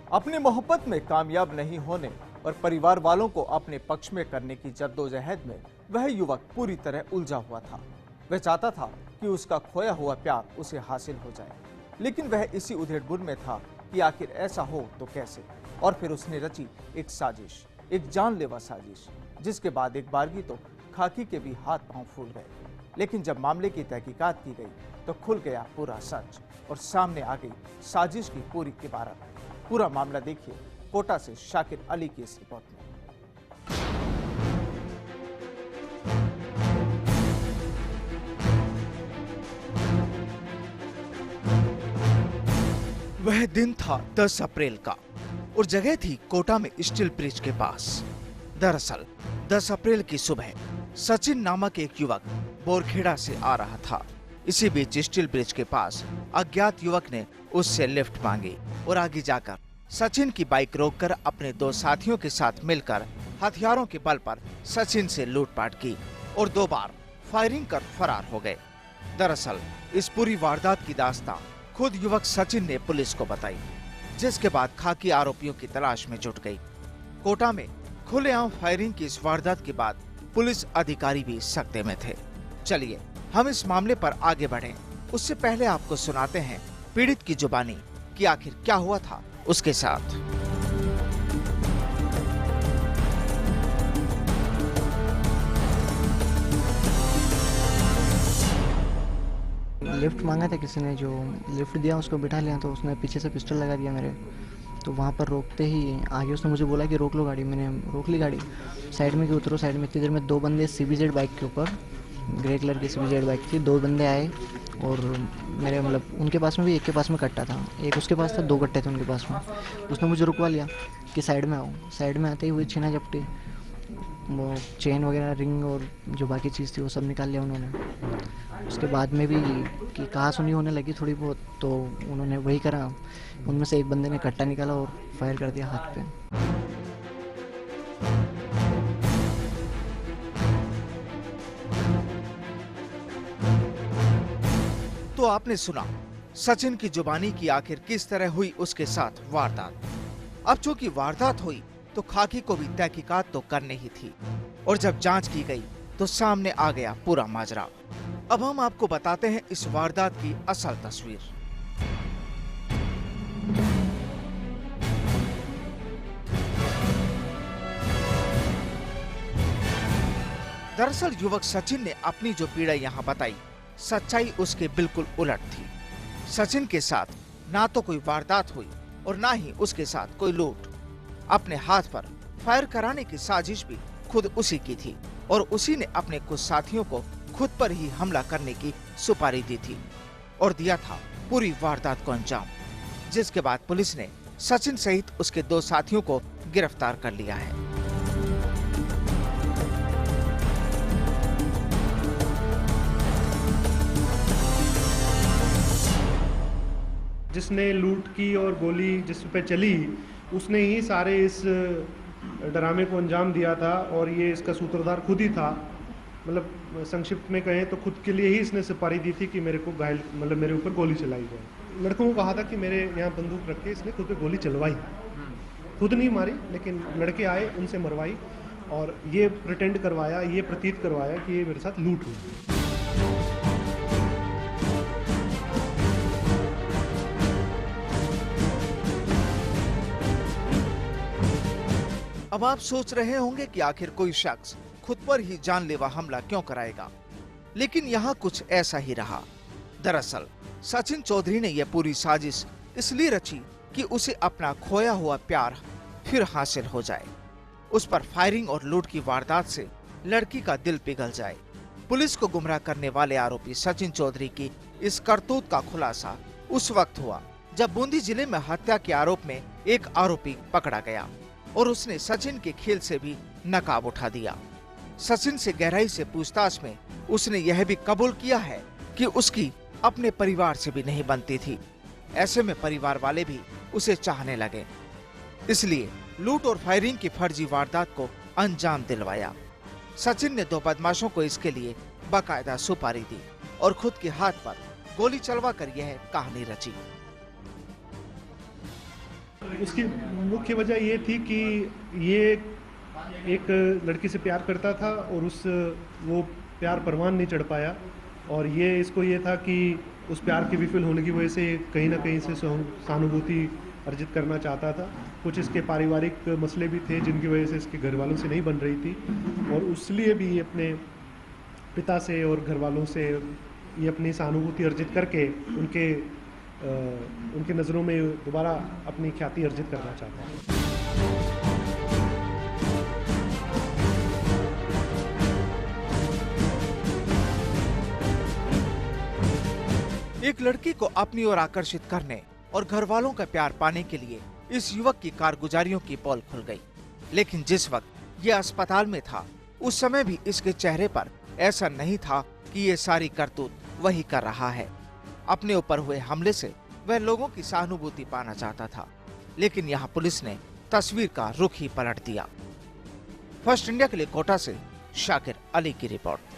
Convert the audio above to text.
अपनी मोहब्बत में कामयाब नहीं होने और परिवार वालों को अपने पक्ष में करने की जद्दोजहद में वह युवक पूरी तरह उलझा हुआ था। वह चाहता था कि उसका खोया हुआ प्यार उसे हासिल हो जाए, लेकिन वह इसी उधेड़-बुन में था कि आखिर ऐसा हो तो कैसे। और फिर उसने रची एक साजिश, एक जानलेवा साजिश, जिसके बाद एक बारगी तो खाकी के भी हाथ पांव फूल गए। लेकिन जब मामले की तहकीकात की गई तो खुल गया पूरा सच और सामने आ गई साजिश की पूरी इबारत। पूरा मामला देखिए कोटा से शाकिर अली की इस रिपोर्ट में। वह दिन था 10 अप्रैल का और जगह थी कोटा में स्टील ब्रिज के पास। दरअसल 10 अप्रैल की सुबह सचिन नामक एक युवक बोरखेड़ा से आ रहा था। इसी बीच स्टील ब्रिज के पास अज्ञात युवक ने उससे लिफ्ट मांगी और आगे जाकर सचिन की बाइक रोककर अपने दो साथियों के साथ मिलकर हथियारों के बल पर सचिन से लूटपाट की और 2 बार फायरिंग कर फरार हो गए। दरअसल इस पूरी वारदात की दास्तां खुद युवक सचिन ने पुलिस को बताई, जिसके बाद खाकी आरोपियों की तलाश में जुट गई। कोटा में खुलेआम फायरिंग की इस वारदात के बाद पुलिस अधिकारी भी सकते में थे। चलिए हम इस मामले पर आगे बढ़ें। उससे पहले आपको सुनाते हैं पीड़ित की जुबानी कि आखिर क्या हुआ था उसके साथ। लिफ्ट मांगा था किसी ने, जो लिफ्ट दिया उसको बिठा लिया तो उसने पीछे से पिस्टल लगा दिया मेरे। तो वहाँ पर रोकते ही आगे उसने मुझे बोला कि रोक लो गाड़ी। मैंने रोक ली गाड़ी, साइड में कि उतरो साइड में। इतनी देर में 2 बंदे CBZ बाइक के ऊपर, ग्रे कलर की CBZ बाइक थी, 2 बंदे आए और मेरे उनके पास में भी एक के पास में कट्टा था, एक उसके पास था, 2 कट्टे थे उनके पास में। उसने मुझे रुकवा लिया कि साइड में आओ। साइड में आते ही हुई छीना झपटी, वो चेन वगैरह, रिंग और जो बाकी चीज़ थी वो सब निकाल लिया उन्होंने। उसके बाद में भी कि कहा सुनी होने लगी थोड़ी बहुत, तो उन्होंने वही करा। उनमें से एक बंदे ने कट्टा निकाला और फायर कर दिया हाथ पे। तो आपने सुना सचिन की जुबानी की आखिर किस तरह हुई उसके साथ वारदात। अब चूंकि वारदात हुई तो खाकी को भी तहकीकात तो करनी ही थी, और जब जांच की गई तो सामने आ गया पूरा माजरा। अब हम आपको बताते हैं इस वारदात की असल तस्वीर। दरअसल युवक सचिन ने अपनी जो पीड़ा यहाँ बताई, सच्चाई उसके बिल्कुल उलट थी। सचिन के साथ ना तो कोई वारदात हुई और ना ही उसके साथ कोई लूट। अपने हाथ पर फायर कराने की साजिश भी खुद उसी की थी और उसी ने अपने कुछ साथियों को खुद पर ही हमला करने की सुपारी दी थी और दिया था पूरी वारदात को अंजाम, जिसके बाद पुलिस ने सचिन सहित उसके 2 साथियों को गिरफ्तार कर लिया है। जिसने लूट की और गोली जिस पे चली उसने ही सारे इस ड्रामे को अंजाम दिया था और ये इसका सूत्रधार खुद ही था। मतलब संक्षिप्त में कहें तो खुद के लिए ही इसने सुपारी दी थी कि मेरे को घायल, मतलब मेरे ऊपर गोली चलाई जाए। लड़कों को कहा था कि मेरे यहाँ बंदूक रख के इसने खुद पे गोली चलवाई, खुद नहीं मारी लेकिन लड़के आए उनसे मरवाई और ये प्रिटेंड करवाया, ये प्रतीत करवाया कि ये मेरे साथ लूट हुई। अब आप सोच रहे होंगे कि आखिर कोई शख्स खुद पर ही जानलेवा हमला क्यों कराएगा, लेकिन यहाँ कुछ ऐसा ही रहा। दरअसल सचिन चौधरी ने यह पूरी साजिश इसलिए रची कि उसे अपना खोया हुआ प्यार फिर हासिल हो जाए। उस पर फायरिंग और लूट की वारदात से लड़की का दिल पिघल जाए। पुलिस को गुमराह करने वाले आरोपी सचिन चौधरी की इस करतूत का खुलासा उस वक्त हुआ जब बूंदी जिले में हत्या के आरोप में एक आरोपी पकड़ा गया और उसने सचिन के खेल से भी नकाब उठा दिया। सचिन से गहराई से पूछताछ में उसने यह भी कबूल किया है कि उसकी अपने परिवार से भी नहीं बनती थी। ऐसे में परिवार वाले भी उसे चाहने लगे, इसलिए लूट और फायरिंग की फर्जी वारदात को अंजाम दिलवाया। सचिन ने 2 बदमाशों को इसके लिए बाकायदा सुपारी दी और खुद के हाथ पर गोली चलवा कर यह कहानी रची। उसकी मुख्य वजह ये थी कि ये एक लड़की से प्यार करता था और वो प्यार परवान नहीं चढ़ पाया, और इसको ये था कि उस प्यार के विफल होने की वजह से कहीं ना कहीं से सहानुभूति अर्जित करना चाहता था। कुछ इसके पारिवारिक मसले भी थे जिनकी वजह से इसके घर वालों से नहीं बन रही थी, और इसलिए भी ये अपने पिता से और घर वालों से ये अपनी सहानुभूति अर्जित करके उनके नज़रों में दोबारा अपनी ख्याति अर्जित करना चाहता है। एक लड़की को अपनी ओर आकर्षित करने और घर वालों का प्यार पाने के लिए इस युवक की कारगुजारियों की पोल खुल गई। लेकिन जिस वक्त ये अस्पताल में था, उस समय भी इसके चेहरे पर ऐसा नहीं था कि ये सारी करतूत वही कर रहा है। अपने ऊपर हुए हमले से वह लोगों की सहानुभूति पाना चाहता था, लेकिन यहाँ पुलिस ने तस्वीर का रुख ही पलट दिया। फर्स्ट इंडिया के लिए कोटा से शाकिर अली की रिपोर्ट।